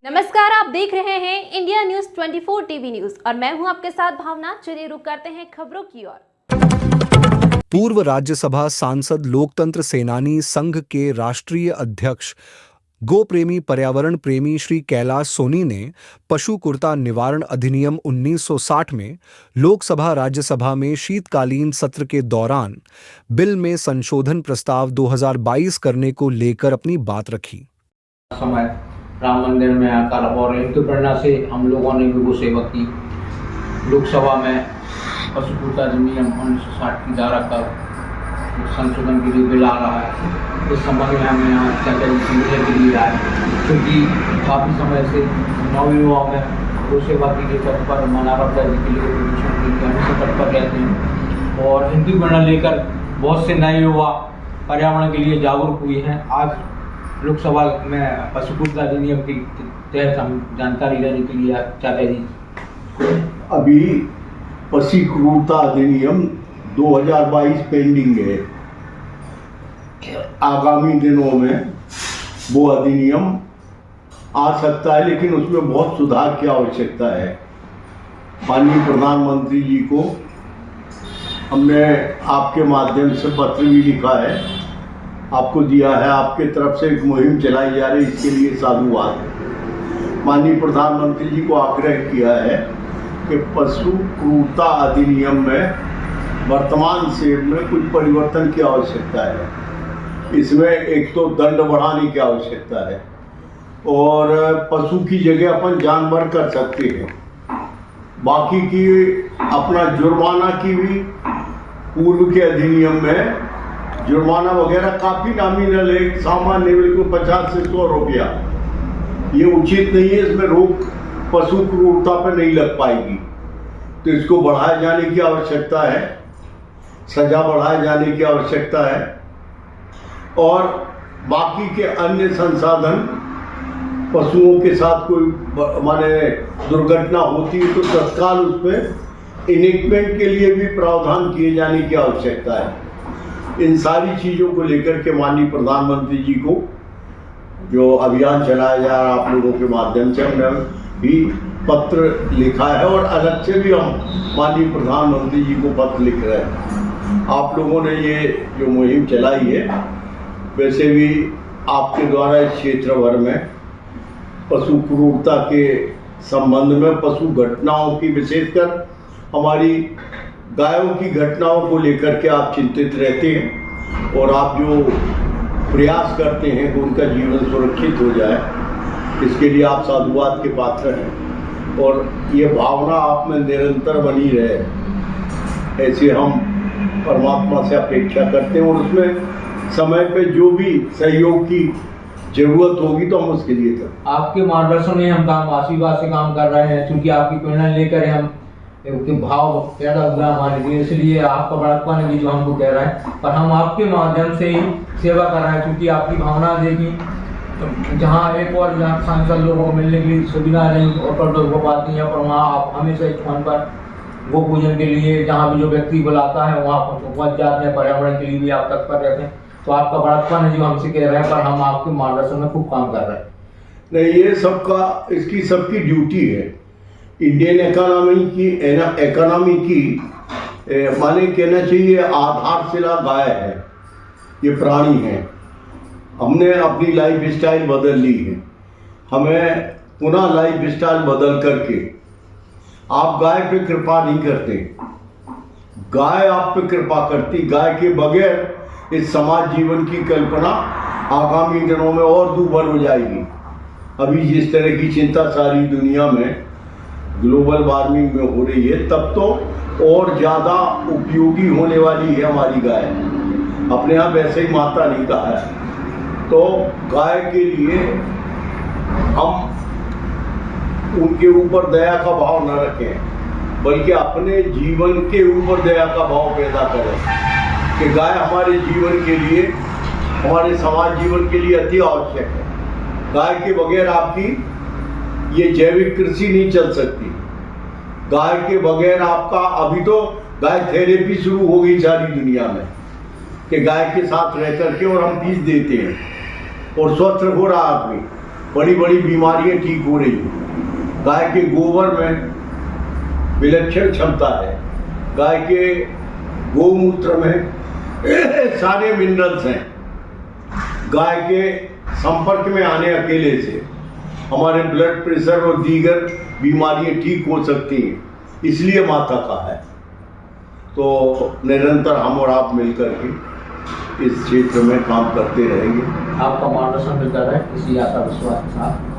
नमस्कार, आप देख रहे हैं इंडिया न्यूज 24 टीवी न्यूज और मैं हूं आपके साथ भावना। चलिए रुक करते हैं खबरों की ओर। पूर्व राज्यसभा सांसद लोकतंत्र सेनानी संघ के राष्ट्रीय अध्यक्ष गो प्रेमी पर्यावरण प्रेमी श्री कैलाश सोनी ने पशु कुर्ता निवारण अधिनियम 1960 में लोकसभा राज्यसभा में शीतकालीन सत्र के दौरान बिल में संशोधन प्रस्ताव 2022 करने को लेकर अपनी बात रखी। समय राम मंदिर में आकर और हिंदू प्रेरणा से हम लोगों ने भी वो सेवा की। लोकसभा में पशु कुर्ता अधिनियम 1960 की धारा का संशोधन के लिए बिल आ रहा है। इस संबंध में हम यहाँ चर्चा सुनने के लिए आए, क्योंकि काफ़ी समय से नवयुवाओं में गो सेवा के लिए तत्पर, मानवता के लिए प्रदूषण के लिए हमेशा तत्पर रहते हैं और हिंदू प्रेरणा लेकर बहुत से नए युवा पर्यावरण के लिए जागरूक हुए हैं। आज लोकसभा में पशु कुर्ता अधिनियम के तहत हम जानकारी लेने के लिए चाहते हैं। अभी पशु क्रूरता अधिनियम 2022 पेंडिंग है। आगामी दिनों में वो अधिनियम आ सकता है, लेकिन उसमें बहुत सुधार की आवश्यकता है। माननीय प्रधानमंत्री जी को हमने आपके माध्यम से पत्र भी लिखा है, आपको दिया है। आपके तरफ से एक मुहिम चलाई जा रही है, इसके लिए साधुवाद। माननीय प्रधानमंत्री जी को आग्रह किया है कि पशु क्रूरता अधिनियम में वर्तमान से में कुछ परिवर्तन की आवश्यकता है। इसमें एक तो दंड बढ़ाने की आवश्यकता है और पशु की जगह अपन जानवर कर सकते हैं। बाकी की अपना जुर्माना की भी पूर्व के अधिनियम में जुर्माना वगैरह काफ़ी नॉमिनल है, सामान्य लेवल को 50 से 100 रुपया। ये उचित नहीं है, इसमें रोक पशु क्रूरता पर नहीं लग पाएगी, तो इसको बढ़ाए जाने की आवश्यकता है, सजा बढ़ाए जाने की आवश्यकता है। और बाकी के अन्य संसाधन, पशुओं के साथ कोई माने दुर्घटना होती है तो तत्काल उस पर इनेक्टमेंट के लिए भी प्रावधान किए जाने की आवश्यकता है। इन सारी चीज़ों को लेकर के माननीय प्रधानमंत्री जी को जो अभियान चलाया जा रहा है आप लोगों के माध्यम से, हमने भी पत्र लिखा है और अलग से भी हम माननीय प्रधानमंत्री जी को पत्र लिख रहे हैं। आप लोगों ने ये जो मुहिम चलाई है, वैसे भी आपके द्वारा इस क्षेत्र भर में पशु क्रूरता के संबंध में, पशु घटनाओं की, विशेषकर हमारी गायों की घटनाओं को लेकर के आप चिंतित रहते हैं और आप जो प्रयास करते हैं कि उनका जीवन सुरक्षित हो जाए, इसके लिए आप साधुवाद के पात्र हैं और ये भावना आप में निरंतर बनी रहे, ऐसे हम परमात्मा से अपेक्षा करते हैं। और उसमें समय पे जो भी सहयोग की जरूरत होगी तो हम उसके लिए करें। आपके मार्गदर्शन में हम काम आशीर्वाद से काम कर रहे हैं, क्योंकि आपकी प्रेरणा लेकर हम भाव पैदा हुआ हमारे लिए, इसलिए आपका बड़प्पन भी जो हमको कह रहा है, पर हम आपके माध्यम से ही सेवा कर रहे हैं। क्योंकि आपकी भावना देखी तो जहाँ एक और जहाँ सांसद लोगों को मिलने की सुविधा नहीं और पर लोग हो पाती है, पर वहाँ आप हमेशा इस स्थान पर गो पूजन के लिए जहाँ भी जो व्यक्ति बुलाता है वहाँ पहुँच जाते हैं, पर्यावरण के लिए भी आप तत्पर रहते हैं। तो आपका बड़प्पन है जो हमसे कह रहे हैं, पर हम आपके मार्गदर्शन में खूब काम कर रहे हैं। नहीं, ये सबका, इसकी सबकी ड्यूटी है। इंडियन इकोनॉमी की माने कहना चाहिए आधारशिला गाय है, ये प्राणी है। हमने अपनी लाइफ स्टाइल बदल ली है, हमें पुनः लाइफ स्टाइल बदल करके आप गाय पे कृपा नहीं करते, गाय आप पे कृपा करती। गाय के बगैर इस समाज जीवन की कल्पना आगामी दिनों में और दूभर हो जाएगी। अभी जिस तरह की चिंता सारी दुनिया में ग्लोबल वार्मिंग में हो रही है, तब तो और ज़्यादा उपयोगी होने वाली है हमारी गाय। अपने यहाँ वैसे ही माता नहीं कहा है, तो गाय के लिए हम उनके ऊपर दया का भाव न रखें, बल्कि अपने जीवन के ऊपर दया का भाव पैदा करें कि गाय हमारे जीवन के लिए, हमारे समाज जीवन के लिए अति आवश्यक है। गाय के बगैर आपकी ये जैविक कृषि नहीं चल सकती। गाय के बगैर आपका, अभी तो गाय थेरेपी शुरू हो गई सारी दुनिया में कि गाय के साथ रह करके और हम फीस देते हैं और स्वस्थ हो रहा आदमी। बड़ी बड़ी बीमारियां ठीक हो रही हैं। गाय के गोबर में विलक्षण क्षमता है। गाय के गोमूत्र में सारे मिनरल्स हैं। गाय के संपर्क में आने अकेले से हमारे ब्लड प्रेशर और दीगर बीमारियां ठीक हो सकती हैं, इसलिए माता का है। तो निरंतर हम और आप मिलकर के इस क्षेत्र में काम करते रहेंगे। आपका मार्गदर्शन मिलता रहे, इसी आशा विश्वास के साथ